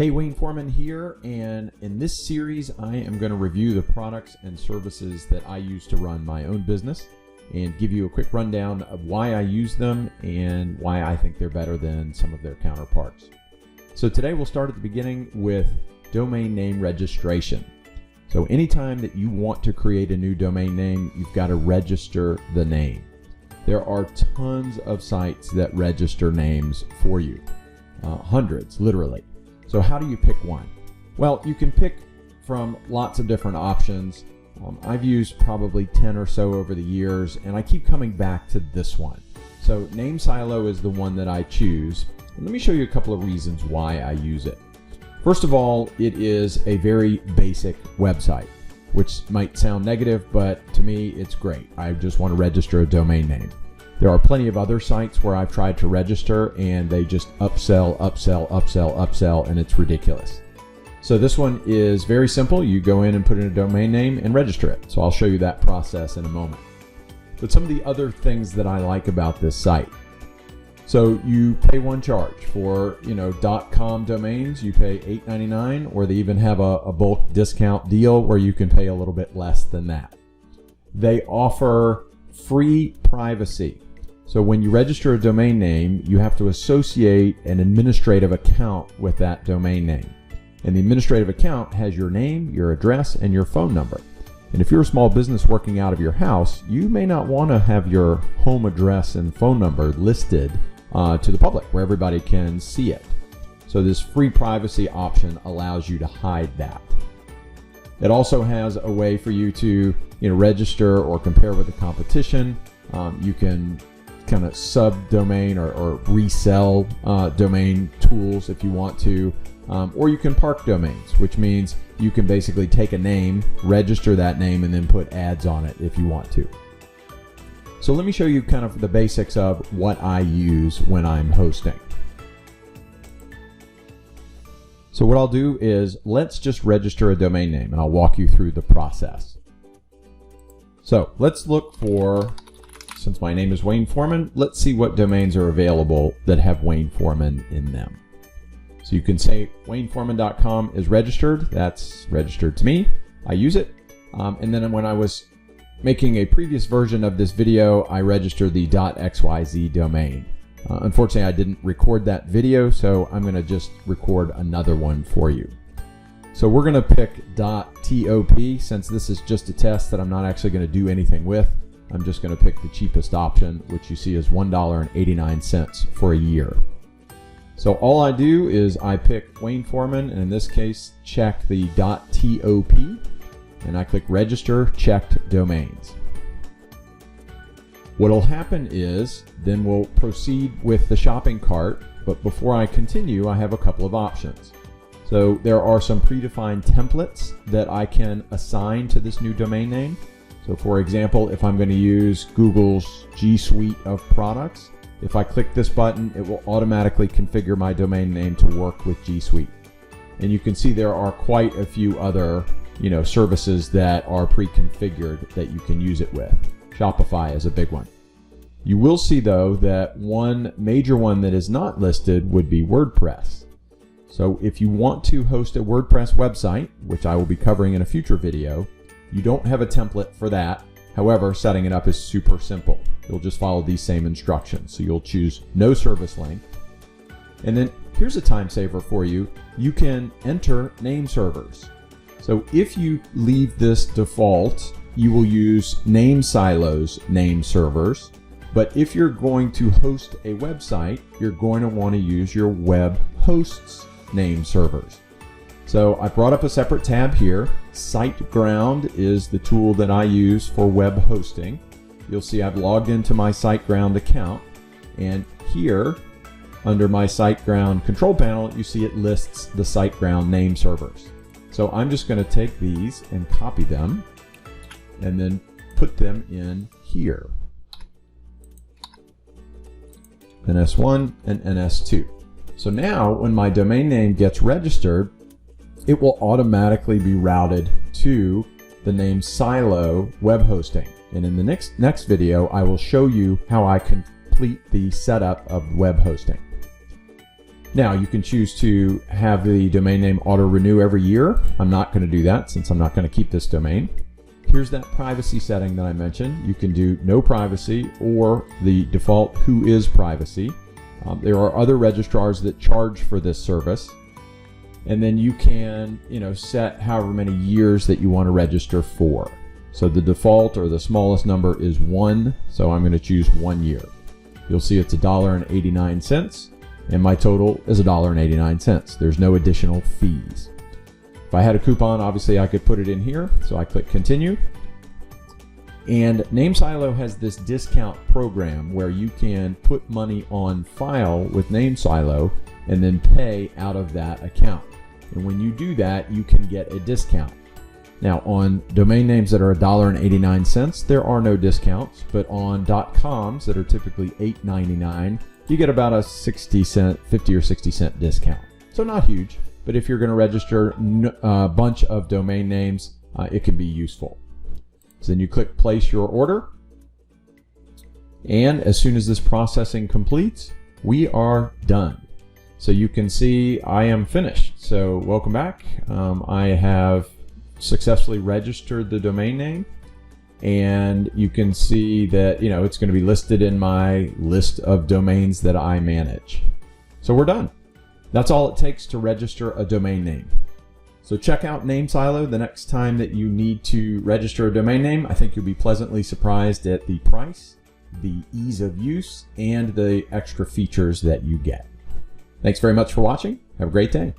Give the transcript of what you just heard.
Hey, Wayne Foreman here, and in this series I am going to review the products and services that I use to run my own business and give you a quick rundown of why I use them and why I think they're better than some of their counterparts. So today we'll start at the beginning with domain name registration. So anytime that you want to create a new domain name, you've got to register the name. There are tons of sites that register names for you, hundreds literally. So how do you pick one? Well, you can pick from lots of different options. I've used probably 10 or so over the years, and I keep coming back to this one. So NameSilo is the one that I choose. And let me show you a couple of reasons why I use it. First of all, it is a very basic website, which might sound negative, but to me, it's great. I just want to register a domain name. There are plenty of other sites where I've tried to register and they just upsell, and it's ridiculous. So this one is very simple. You go in and put in a domain name and register it. So I'll show you that process in a moment. But some of the other things that I like about this site. So you pay one charge for, .com domains, you pay $8.99, or they even have a bulk discount deal where you can pay a little bit less than that. They offer free privacy. So when you register a domain name, you have to associate an administrative account with that domain name. And the administrative account has your name, your address, and your phone number. And if you're a small business working out of your house, you may not want to have your home address and phone number listed to the public where everybody can see it. So this free privacy option allows you to hide that. It also has a way for you to register or compare with the competition. You can kind of subdomain or resell domain tools if you want to, or you can park domains, which means you can basically take a name, register that name, and then put ads on it if you want to. So let me show you kind of the basics of what I use when I'm hosting. So what I'll do is let's just register a domain name, and I'll walk you through the process. So let's look for, since my name is Wayne Foreman, let's see what domains are available that have Wayne Foreman in them. So you can say WayneForeman.com is registered. That's registered to me. I use it. And then when I was making a previous version of this video, I registered the .xyz domain. Unfortunately, I didn't record that video, so I'm going to just record another one for you. So we're going to pick .top since this is just a test that I'm not actually going to do anything with. I'm just going to pick the cheapest option, which you see is $1.89 for a year. So all I do is I pick Wayne Foreman, and in this case, check the .top, and I click register checked domains. What'll happen is then we'll proceed with the shopping cart, but before I continue, I have a couple of options. So there are some predefined templates that I can assign to this new domain name. So for example, if I'm going to use Google's G Suite of products, if I click this button, it will automatically configure my domain name to work with G Suite. And you can see there are quite a few other, services that are pre-configured that you can use it with. Shopify is a big one. You will see though that one major one that is not listed would be WordPress. So if you want to host a WordPress website, which I will be covering in a future video, you don't have a template for that. However, setting it up is super simple. You'll just follow these same instructions. So you'll choose no service link. And then here's a time saver for you. You can enter name servers. So if you leave this default, you will use NameSilo's name servers. But if you're going to host a website, you're going to want to use your web host's name servers. So I brought up a separate tab here. SiteGround is the tool that I use for web hosting. You'll see I've logged into my SiteGround account, and here under my SiteGround control panel, you see it lists the SiteGround name servers. So I'm just going to take these and copy them and then put them in here. NS1 and NS2. So now when my domain name gets registered, it will automatically be routed to the NameSilo web hosting. And in the next video, I will show you how I complete the setup of web hosting. Now you can choose to have the domain name auto renew every year. I'm not going to do that since I'm not going to keep this domain. Here's that privacy setting that I mentioned. You can do no privacy or the default who is privacy. There are other registrars that charge for this service. And then you can, set however many years that you want to register for. So the default or the smallest number is 1. So I'm going to choose 1 year. You'll see it's $1.89. And my total is $1.89. There's no additional fees. If I had a coupon, obviously I could put it in here. So I click continue. And NameSilo has this discount program where you can put money on file with NameSilo and then pay out of that account. And when you do that, you can get a discount. Now on domain names that are $1.89, there are no discounts, but on .coms that are typically $8.99, you get about a 50 or 60 cent discount. So not huge, but if you're going to register a bunch of domain names, it can be useful. So then you click place your order. And as soon as this processing completes, we are done. So you can see I am finished. So welcome back. I have successfully registered the domain name. And you can see that, it's going to be listed in my list of domains that I manage. So we're done. That's all it takes to register a domain name. So check out NameSilo the next time that you need to register a domain name. I think you'll be pleasantly surprised at the price, the ease of use, and the extra features that you get. Thanks very much for watching. Have a great day.